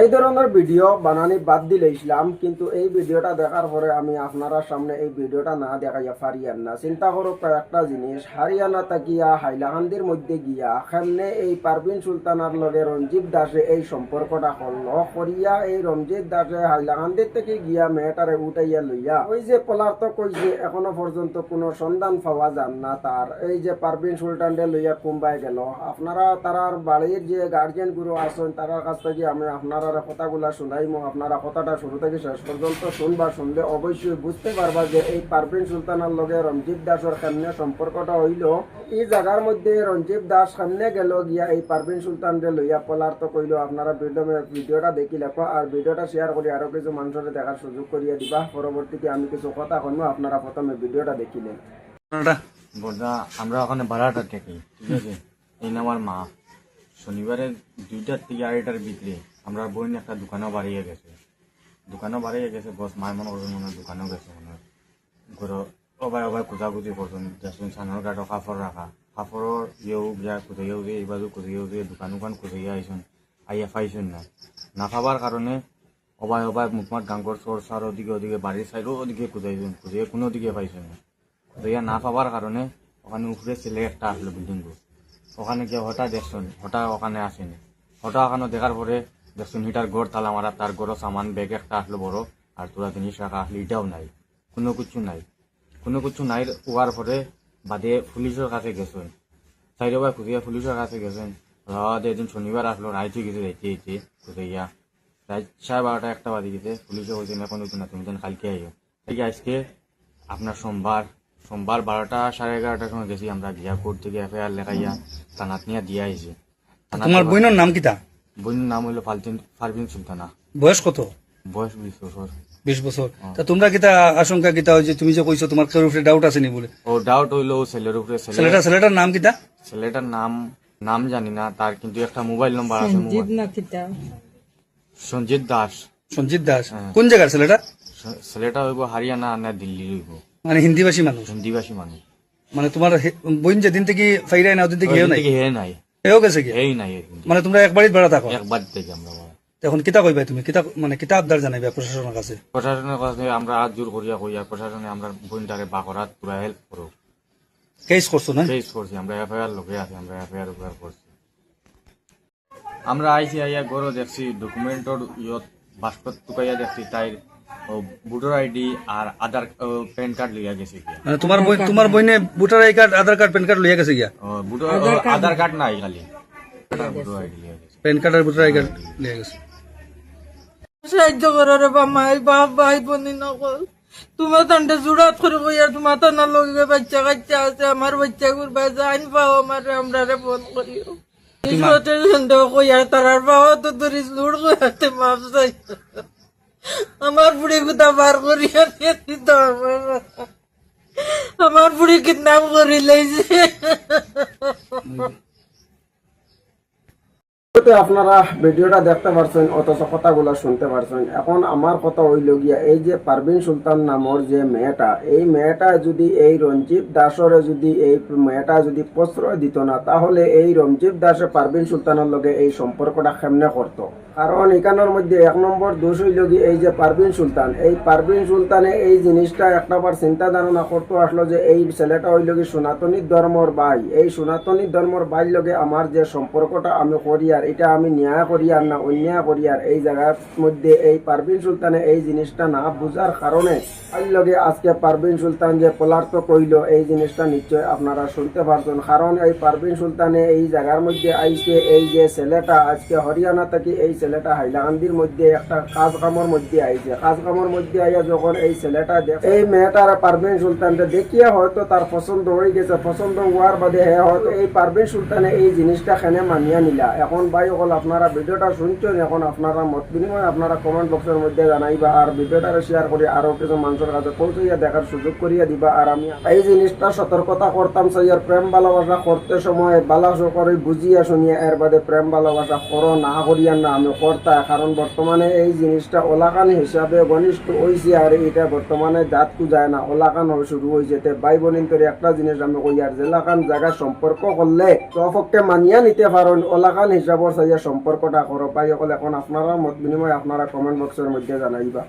এই ধরনের ভিডিও বানানি বাদ দিলেছিলাম, কিন্তু এই ভিডিওটা দেখার পরে আমি আপনারা সামনে এই ভিডিওটা না দেখাইয়া পারিয়ান না। চিন্তা করো একটা জিনিস, হারিয়ানা তাকিয়া হাইলাকান্দির মধ্যে গিয়া সামনে এই পারভিন সুলতানার লগে রঞ্জিত দাসে এই সম্পর্কটা করল করিয়া, এই রঞ্জিত দাসে হাইলাকান্দির থেকে গিয়া মেয়েটারে উঠাইয়া লইয়া ওই যে পলার্ত কইছে এখনো পর্যন্ত কোনো সন্ধান পাওয়া যান না তার। এই যে পারভিন সুলতানরে লইয়া কুম্বাই গেল, আপনারা তারার বাড়ির যে গার্জিয়ান গুলো আছেন তারার কাছ থেকে আমি আপনারা কথাগুলা শুনাইমো। আপনারা কথাটা শুরু থেকে শেষ পর্যন্ত শুনবা, শুনলে অবশ্যই বুঝতে পারবা যে এই পারভিন সুলতানার লগে রঞ্জিত দাসের সামনে সম্পর্কটা হইল। এই জায়গার মধ্যে রঞ্জিত দাস সামনে গেল গিয়া এই পারভিন সুলতানরে লইয়া পলার্ত কইল। আপনারা ভিডিওটা দেখি লেখো আর ভিডিওটা শেয়ার করি আরো কিছু মানুষের দেখার সুযোগ করিয়া দিবা। পরবর্তীতে আমি কিছু কথা কইমো, আপনারা প্রথমে ভিডিওটা দেখিলেন। আমরা ওখানে ভাড়াটা থাকি, ঠিক আছে। এই আমার মা শনিবারে 2টা থেকে 2:30টার ভিতরে আমরা বোন একটা দোকানও বাড়িয়ে গেছে বস মায়ের মনে করছেন মনে দোকানেও গেছে মনে ঘর অবাই খোঁজাখুঁজি করছেন দেখুন সানোর গাড়ো কাপড় রাখা কাপড়ের ইয়েও গিয়া খুঁজাইয়াও যে এই বাজু খুঁজাইয়াও যে দোকান খুঁজাইয়া আইসন আইয়া পাইছেন না পাবার কারণে অবাই মুখমাত গাঙ্গর চোর সার ওদিকে বাড়ির সাইডও ওদিকে খুঁজাইয়া কোনো দিকে পাইছেন না। খুঁজাইয়া না পাবার কারণে ওখানে উপরে ছেলে একটা আসলো বিল্ডিং, ওখানে গিয়ে হঠাৎ দেখছেন ওখানে আসেনি। হঠাৎ ওখানে দেখার পরে দেখছেন হিটার ঘর তালা মারা, তার ঘরও সামান ব্যাগ একটা আসলো বড় আর তোরা জিনিস রাখা আসলে এটাও নাই, কোনো কিছু নাই। ওয়ার পরে বাদে পুলিশের কাছে গেছেন, সাইড ভাই খুঁজিয়া পুলিশের কাছে গেছেন। এদিন শনিবার আসলো, রাইতে গেছে যাইতে খুঁজাইয়া রাত 12:30 1টা বাজে গেছে। পুলিশে বলছেন এখন না তুমি যেন কালকে আইও। আজকে আপনার সোমবার 12টা 11:30টার সময় গেছি আমরা গিয়া কোর্ট থেকে এফআইআর লেখাইয়া থানাত নিয়ে দিয়ে আইছি। তোমার বোনের নাম কিতা? বোনের নাম হইলো পারভিন সুলতানা। বয়স কত? বয়স 20 বছর। 20 বছর। তা তোমরা কিতা আশঙ্কা কিতা হয় যে তুমি যে কইছো তোমার কারোর উপরে ডাউট আছে নি বলে? ও ডাউট হইলো ছেলের উপরে। ছেলেটার নাম কিতা? ছেলেটার নাম জানি না, তার কিন্তু একটা মোবাইল নাম্বার আছে। সঞ্জিত দাস। সঞ্জিত দাস কোন জায়গার ছেলেটা? ছেলেটা হইব হারিয়ানা না দিল্লি হইব, মানে হিন্দিভাষী মানুষ। মানে তোমার বোন যেদিন থেকে ফাইরাই না ওদিন থেকে হে নাই এও গেছে কি? এই নাই, মানে তোমরা একবারই ভাড়া থাকো? একবার থেকে আমরা। এখন কিতা কইবা তুমি? কিতা আবদার জানাইবা প্রশাসনের কাছে? প্রশাসনের কাছে আমরা হাত জোর করিয়া প্রশাসনে আমরা বোনটারে বাকরাত পুরা হেল্প করো। কেস করছো না? কেস করছি আমরা, এফআইআর লোকে আছে, আমরা এফআইআর উপর করছি। আমরা আইসি আইয়া গরো দেখছি ডকুমেন্টর ইয়ত বাস্কত টুকাইয়া দেখছি তাই ভোটার আইডি আর আধার প্যান কার্ড লইয়া গেছে গিয়া। মানে তোমার বইনে voter I card Aadhaar card PAN card লইয়া গেছে গিয়া? আধার কার্ড নাই, খালি ভোটার আইডি লইয়া গেছে, প্যান কার্ড আর ভোটার আই কার্ড লইয়া গেছে। সাহায্য করো রে মাই বাপ ভাই বোনি নকল তোমার তান্ডে জুড়াত করে বইয়া তোমার তান্ডার লগে বাচ্চা কাচ্চা আছে, আমার বাচ্চা গুরবা জান পাও আমার আমরা রে ফোন করিও। ইসতে সন্দেহ কইয়া তারার পাও তো তোর জুড় কইতে মাপ চাই। আমার বুড়ি কোথা বার করিয়া নিয়ে দিত, আমার বুড়ি কিডন্যাপ করি লাইছে। আপনারা ভিডিওটা দেখতে পারছেন অথচ কথাগুলা শুনতে পারছেন। এখন আমার কথা হইল গিয়া এই যে পারভিন সুলতান নামর যে মেয়েটা, এই মেয়েটা যদি এই রঞ্জিত দাসরে যদি এই মেয়েটা যদি প্রশ্রয় দিত না, তাহলে এই রঞ্জিত দাসে পারভিন সুলতানের লগে এই সম্পর্কটা কেমনে করতো? কারণ এখানের মধ্যে 1 নম্বর দোষ হইল গিয়ে এই যে পারভিন সুলতানে এই জিনিসটা একটাবার চিন্তা ধারণা করতে আসলো যে এই ছেলেটা হইল কি সনাতনী ধর্মর ভাই, এই সনাতনী ধর্মর ভাই লগে আমার যে সম্পর্কটা আমি করি আর এটা আমি ন্যায় করি আর না অন্যায় করি আর এই জায়গার মধ্যে এই পারভিন সুলতানে এই জিনিসটা না বুঝার কারণে আর লগে আজকে পারভিন সুলতান যে পলার্ত কইল এই জিনিসটা নিশ্চয় আপনারা শুনতে পারছেন। কারণ এই পারভিন সুলতানে এই জায়গার মধ্যে আইসে এই যে ছেলেটা আজকে হরিয়ানা থেকে এই ছেলেটা হাইলাকান্দির মধ্যে একটা কাজ কামর মধ্যে আইছে। কাজ কামর মধ্যে আইয়া যখন এই ছেলেটা এই মেয়েটার পারভিন সুলতানটা দেখিয়ে হয়তো তার পছন্দ হয়ে গেছে, পছন্দ হওয়ার বাদে হয়তো এই পারভিন সুলতানে এই জিনিসটা খানে মানিয়া নিলা। এখন ভাই সকল আপনারা ভিডিওটা শুনছেন, এখন আপনারা মত বিনিময় আপনারা কমেন্ট বক্সের মধ্যে জানাইবা আর ভিডিওটা শেয়ার করে আরো কিছু মানুষের কাছে পৌঁছাইয়া দেখার সুযোগ করিয়া দিবা। আর আমি এই জিনিসটা সতর্কতা করতাম সাইয়ার প্রেম ভালোবাসা করতে সময় ভালোবাসা করে বুঝিয়া শুনিয়া এর বাদে প্রেম ভালোবাসা করো না করিয়া না আমি করতা। কারণ বর্তমানে এই জিনিসটা ওলাকান হিসাবে ঘনিষ্ঠ হয়েছে আর এটা বর্তমানে জাতকু যায় না, ওলাকান শুরু হয়েছে। ভাই বোনিন তোর একটা জিনিস আমি কই আর জেলাকান জায়গা সম্পর্ক করলে সপক্ষে মানিয়া নিতে পারেন, ওলাকান হিসাবের চাইয়া সম্পর্কটা করো পাই এখন আপনারা মত বিনিময় আপনারা কমেন্ট বক্সের মধ্যে জানাইবা।